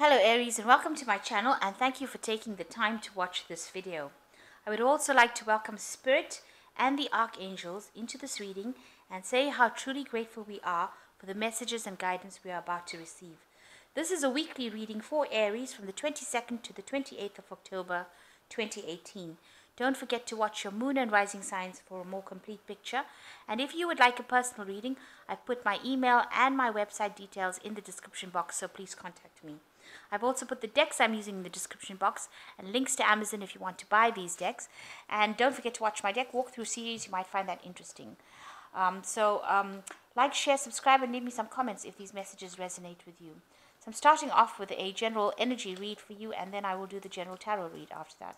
Hello Aries, and welcome to my channel, and thank you for taking the time to watch this video. I would also like to welcome Spirit and the Archangels into this reading and say how truly grateful we are for the messages and guidance we are about to receive. This is a weekly reading for Aries from the 22nd to the 28th of October 2018. Don't forget to watch your moon and rising signs for a more complete picture. And if you would like a personal reading, I've put my email and my website details in the description box, so please contact me. I've also put the decks I'm using in the description box and links to Amazon if you want to buy these decks. And don't forget to watch my deck walkthrough series. You might find that interesting. Like, share, subscribe, and leave me some comments if these messages resonate with you. So I'm starting off with a general energy read for you, and then I will do the general tarot read after that.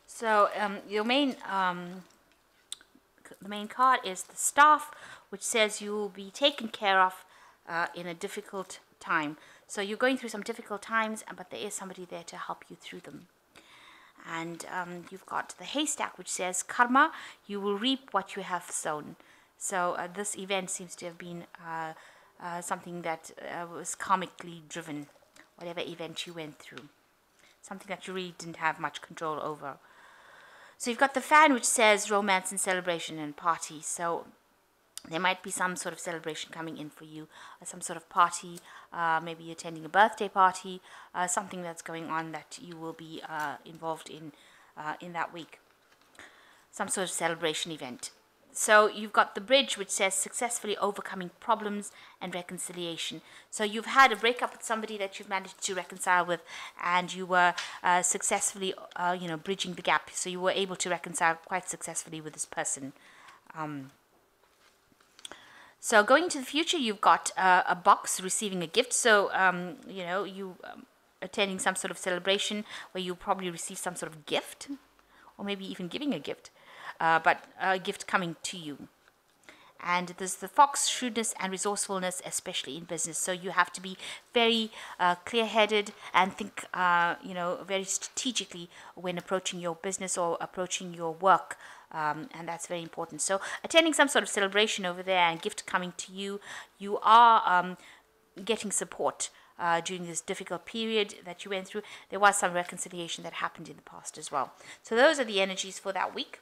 So the main card is the Staff, which says you will be taken care of in a difficult time. So you're going through some difficult times, but there is somebody there to help you through them. And you've got the Haystack, which says karma, you will reap what you have sown. So this event seems to have been something that was karmically driven, whatever event you went through. Something that you really didn't have much control over. So you've got the Fan, which says romance and celebration and party. So there might be some sort of celebration coming in for you, some sort of party, maybe attending a birthday party, something that's going on that you will be involved in that week. Some sort of celebration event. So you've got the Bridge, which says successfully overcoming problems and reconciliation. So you've had a breakup with somebody that you've managed to reconcile with, and you were successfully, bridging the gap. So you were able to reconcile quite successfully with this person. So going into the future, you've got a box receiving a gift. So, you attending some sort of celebration where you probably receive some sort of gift, or maybe even giving a gift. But a gift coming to you. And there's the Fox, shrewdness and resourcefulness, especially in business. So you have to be very clear-headed and think, very strategically when approaching your business or approaching your work. And that's very important. So attending some sort of celebration over there and gift coming to you, you are getting support. During this difficult period that you went through. There was some reconciliation that happened in the past as well. So those are the energies for that week.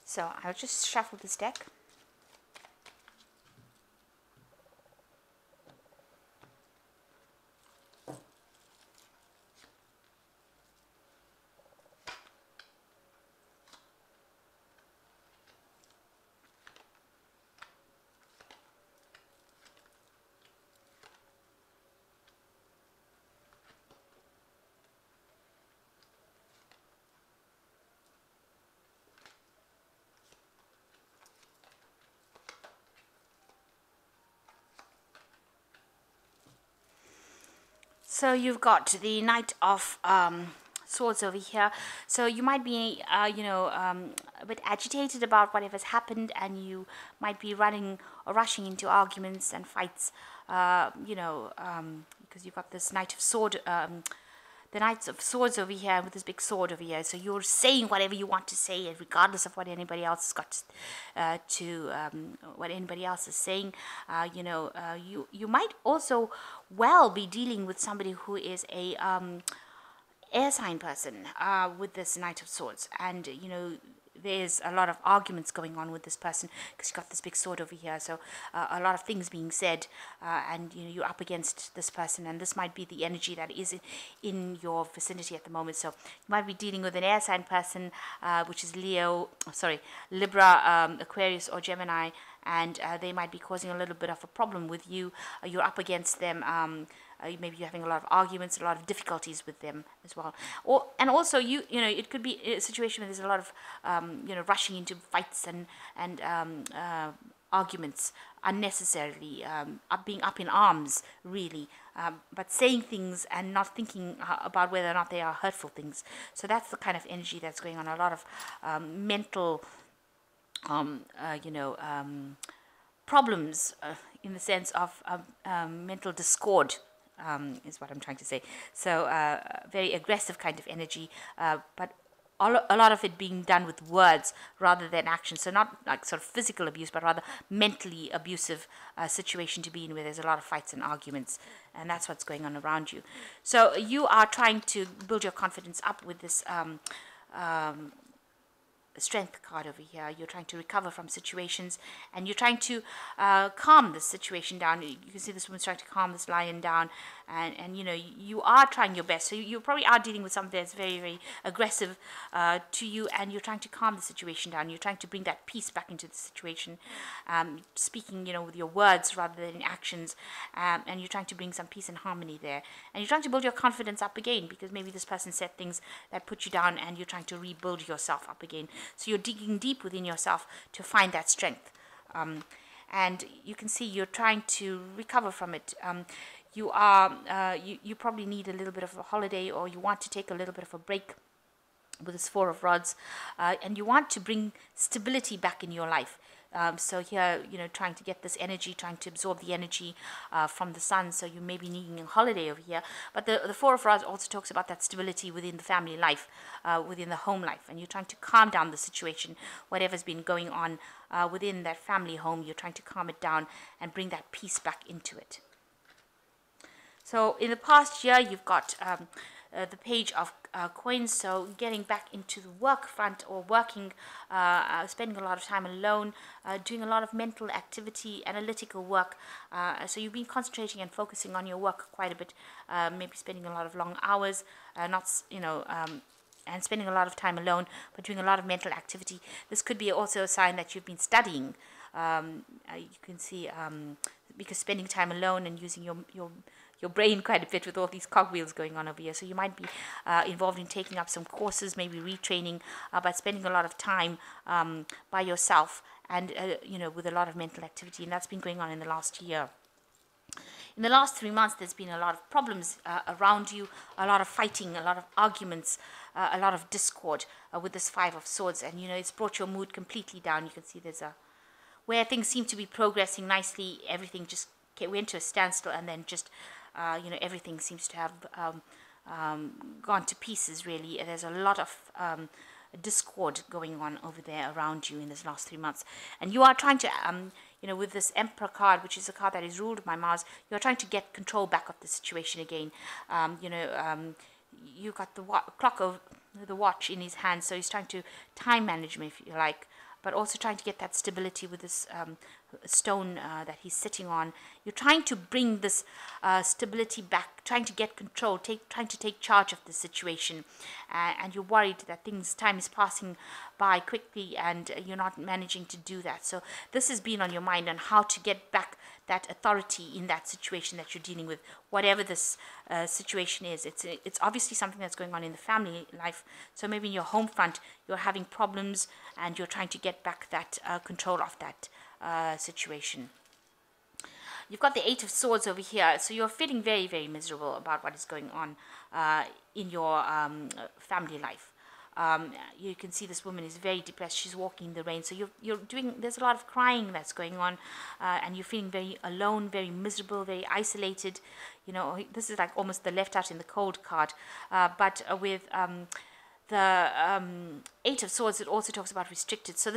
So I'll just shuffle this deck. So you've got the Knight of Swords over here. So you might be, a bit agitated about whatever's happened, and you might be running or rushing into arguments and fights, because you've got this Knight of Sword, the Knights of Swords over here with this big sword over here. So you're saying whatever you want to say, regardless of what anybody else has got what anybody else is saying. You might also be dealing with somebody who is a air sign person with this Knight of Swords, and there's a lot of arguments going on with this person because you've got this big sword over here. So a lot of things being said, and you're up against this person, and this might be the energy that is in your vicinity at the moment. So you might be dealing with an air sign person, which is Libra, Aquarius, or Gemini, and they might be causing a little bit of a problem with you. You're up against them. Maybe you're having a lot of arguments, a lot of difficulties with them as well. And also, it could be a situation where there's a lot of, rushing into fights and arguments unnecessarily, being up in arms, really, but saying things and not thinking about whether or not they are hurtful things. So that's the kind of energy that's going on. A lot of mental, problems, in the sense of mental discord, is what I'm trying to say. So very aggressive kind of energy, but a lot of it being done with words rather than action. So not like sort of physical abuse, but rather mentally abusive situation to be in, where there's a lot of fights and arguments, and that's what's going on around you. So you are trying to build your confidence up with this strength card over here. You're trying to recover from situations, and you're trying to calm this situation down. You can see this woman's trying to calm this lion down, and you are trying your best. So you probably are dealing with something that's very, very aggressive to you, and you're trying to calm the situation down. You're trying to bring that peace back into the situation, speaking with your words rather than actions, and you're trying to bring some peace and harmony there, and you're trying to build your confidence up again, because maybe this person said things that put you down, and you're trying to rebuild yourself up again. So you're digging deep within yourself to find that strength. And you can see you're trying to recover from it. You probably need a little bit of a holiday, or you want to take a little bit of a break with this Four of Rods, and you want to bring stability back in your life. So here, trying to get this energy, trying to absorb the energy from the sun. So you may be needing a holiday over here. But the Four of Rods also talks about that stability within the family life, within the home life. And you're trying to calm down the situation, whatever's been going on within that family home. You're trying to calm it down and bring that peace back into it. So in the past year, you've got the Page of Coins, so getting back into the work front, or working, spending a lot of time alone, doing a lot of mental activity, analytical work. So you've been concentrating and focusing on your work quite a bit, maybe spending a lot of long hours, and spending a lot of time alone, but doing a lot of mental activity. This could be also a sign that you've been studying. You can see, because spending time alone and using your brain quite a bit with all these cogwheels going on over here. So you might be involved in taking up some courses, maybe retraining, but spending a lot of time by yourself, and with a lot of mental activity, and that's been going on in the last year. In the last 3 months, there's been a lot of problems around you, a lot of fighting, a lot of arguments, a lot of discord with this Five of Swords, and it's brought your mood completely down. You can see there's where things seem to be progressing nicely, everything just went to a standstill, and then just everything seems to have gone to pieces, really. There's a lot of discord going on over there around you in this last 3 months, and you are trying to with this Emperor card, which is a card that is ruled by Mars, you're trying to get control back of the situation again. You got the clock of the watch in his hand, so he's trying to time management, if you like, but also trying to get that stability with this stone that he's sitting on. You're trying to bring this stability back, trying to get control, trying to take charge of the situation, and you're worried that time is passing by quickly, and you're not managing to do that. So this has been on your mind, on how to get back that authority in that situation that you're dealing with, whatever this situation is. It's obviously something that's going on in the family life. So maybe in your home front, you're having problems, and you're trying to get back that control of that situation. You've got the Eight of Swords over here, so you're feeling very, very miserable about what is going on in your family life. You can see this woman is very depressed. She's walking in the rain. So there's a lot of crying that's going on, and you're feeling very alone, very miserable, very isolated. This is like almost the left out in the cold card, but with the Eight of Swords, it also talks about restricted. So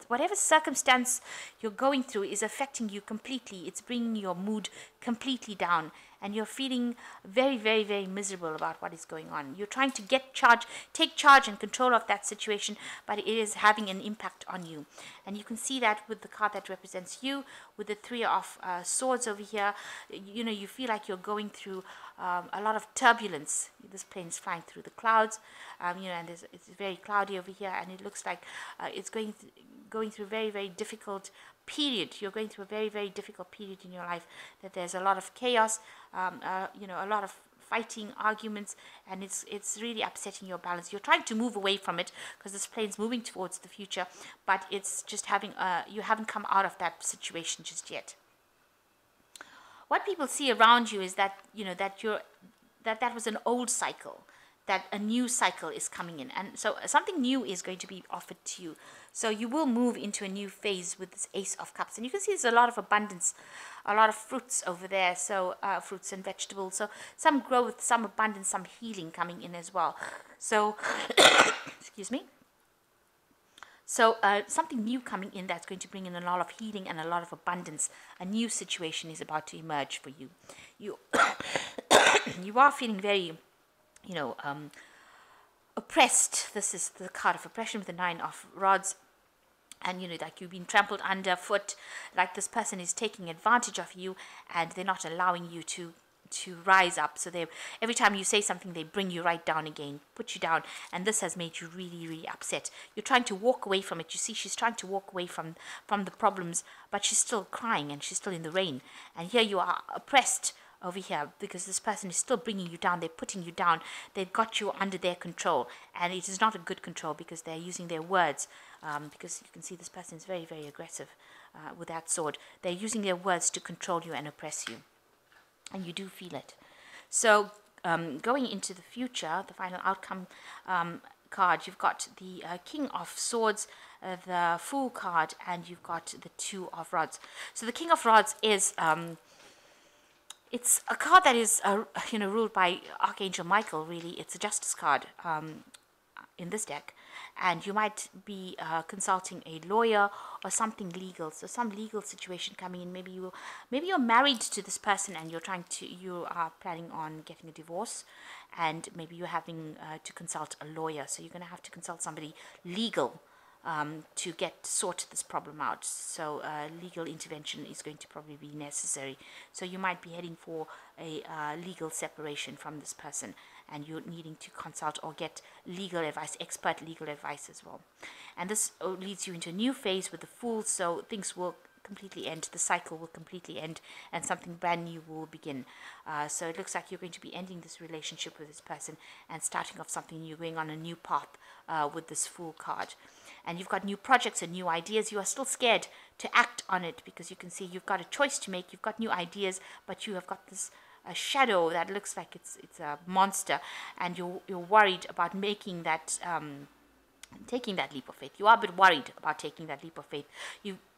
whatever circumstance you're going through is affecting you completely. It's bringing your mood completely down, and you're feeling very, very, very miserable about what is going on. You're trying to take charge and control of that situation, but it is having an impact on you. And you can see that with the card that represents you, with the Three of Swords over here. You feel like you're going through a lot of turbulence. This plane is flying through the clouds, and it's very cloudy over here, and it looks like it's going through a very, very difficult period. You're going through a very, very difficult period in your life, that there's a lot of chaos, a lot of fighting, arguments, and it's really upsetting your balance. You're trying to move away from it because this plane's moving towards the future, but it's just having you haven't come out of that situation just yet. What people see around you is that, you know, that was an old cycle, that a new cycle is coming in, and so something new is going to be offered to you. So you will move into a new phase with this Ace of Cups, and you can see there's a lot of abundance, a lot of fruits over there, so fruits and vegetables, so some growth, some abundance, some healing coming in as well. So excuse me. So something new coming in that's going to bring in a lot of healing and a lot of abundance. A new situation is about to emerge for you. You you are feeling very, you know, oppressed. This is the card of oppression with the Nine of Rods. And, you know, like you've been trampled underfoot, like this person is taking advantage of you and they're not allowing you to rise up. So they, every time you say something, they bring you right down again, put you down, and this has made you really, really upset. You're trying to walk away from it. You see, she's trying to walk away from the problems, but she's still crying and she's still in the rain. And here you are oppressed over here because this person is still bringing you down. They're putting you down. They've got you under their control, and it is not a good control because they're using their words, because you can see this person is very, very aggressive with that sword. They're using their words to control you and oppress you, and you do feel it. So going into the future, the final outcome card, you've got the King of Swords, the Fool card, and you've got the Two of Rods. So the King of Rods is it's a card that is you know, ruled by Archangel Michael. Really, it's a justice card in this deck, and you might be consulting a lawyer or something legal. So some legal situation coming in. Maybe you're married to this person and you are planning on getting a divorce, and maybe you're having to consult a lawyer. So you're going to have to consult somebody legal to sort this problem out. So legal intervention is going to probably be necessary. So you might be heading for a legal separation from this person, and you're needing to consult or get legal advice, expert legal advice as well. And this leads you into a new phase with the Fool, so things will completely end, the cycle will completely end, and something brand new will begin. So it looks like you're going to be ending this relationship with this person and starting off something new, going on a new path with this Fool card. And you've got new projects and new ideas. You are still scared to act on it because you can see you've got a choice to make. You've got new ideas, but you have got this a shadow that looks like it's a monster, and you're worried about making that taking that leap of faith. You are a bit worried about taking that leap of faith.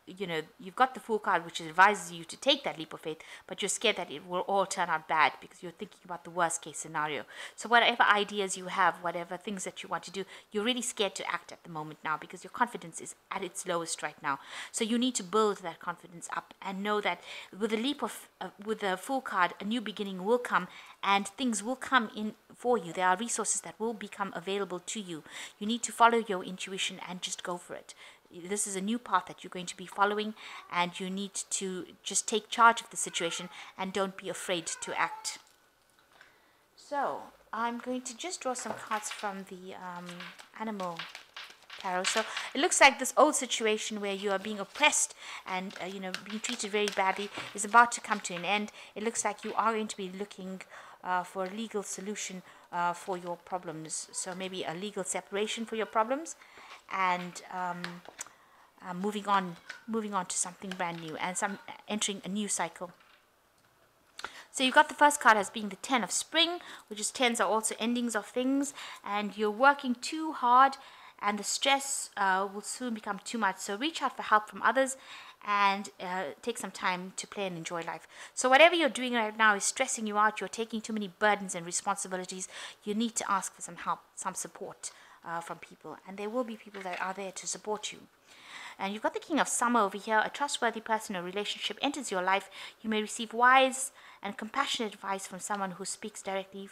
You know, you've got the Fool card, which advises you to take that leap of faith, but you're scared that it will all turn out bad because you're thinking about the worst case scenario. So whatever ideas you have, whatever things that you want to do, you're really scared to act at the moment now because your confidence is at its lowest right now. So you need to build that confidence up and know that with the Fool card, a new beginning will come and things will come in for you. There are resources that will become available to you. You need to follow your intuition and just go for it. This is a new path that you're going to be following, and you need to just take charge of the situation and don't be afraid to act. So I'm going to just draw some cards from the Animal Tarot. So it looks like this old situation where you are being oppressed and you know, being treated very badly is about to come to an end. It looks like you are going to be looking for a legal solution for your problems. So maybe a legal separation for your problems, and moving on to something brand new and entering a new cycle. So you've got the first card as being the Ten of Spring, which is tens are also endings of things, and you're working too hard and the stress will soon become too much. So reach out for help from others and take some time to play and enjoy life. So whatever you're doing right now is stressing you out, you're taking too many burdens and responsibilities, you need to ask for some help, some support from people, and there will be people that are there to support you. And you've got the King of Summer over here. A trustworthy person or relationship enters your life. You may receive wise and compassionate advice from someone who speaks directly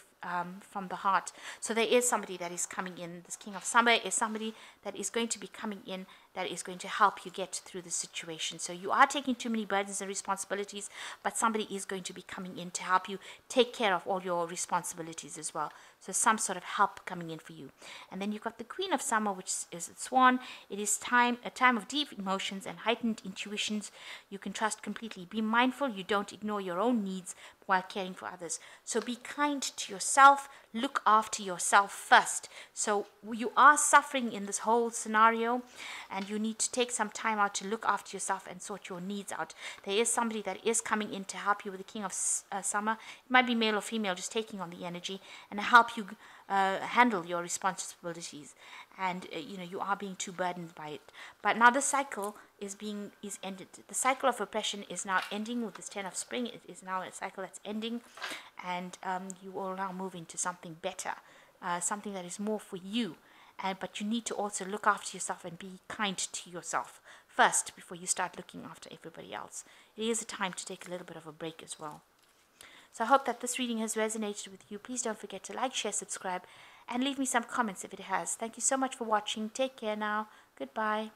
from the heart. So there is somebody that is coming in. This King of Summer is somebody that is going to be coming in that is going to help you get through the situation. So you are taking too many burdens and responsibilities, but somebody is going to be coming in to help you take care of all your responsibilities as well. So some sort of help coming in for you. And then you've got the Queen of Summer, which is the Swan. It is a time of deep emotions and heightened intuitions. You can trust completely. Be mindful you don't ignore your own needs while caring for others. So be kind to yourself. Look after yourself first. So you are suffering in this whole scenario, and you need to take some time out to look after yourself and sort your needs out. There is somebody that is coming in to help you with the King of Summer. It might be male or female, just taking on the energy and help you handle your responsibilities. And you are being too burdened by it. But now the cycle is ended. The cycle of oppression is now ending with this 10 of Spring. It is now a cycle that's ending, and you will now move into something better, something that is more for you. But you need to also look after yourself and be kind to yourself first before you start looking after everybody else. It is a time to take a little bit of a break as well. So I hope that this reading has resonated with you. Please don't forget to like, share, subscribe, and leave me some comments if it has. Thank you so much for watching. Take care now. Goodbye.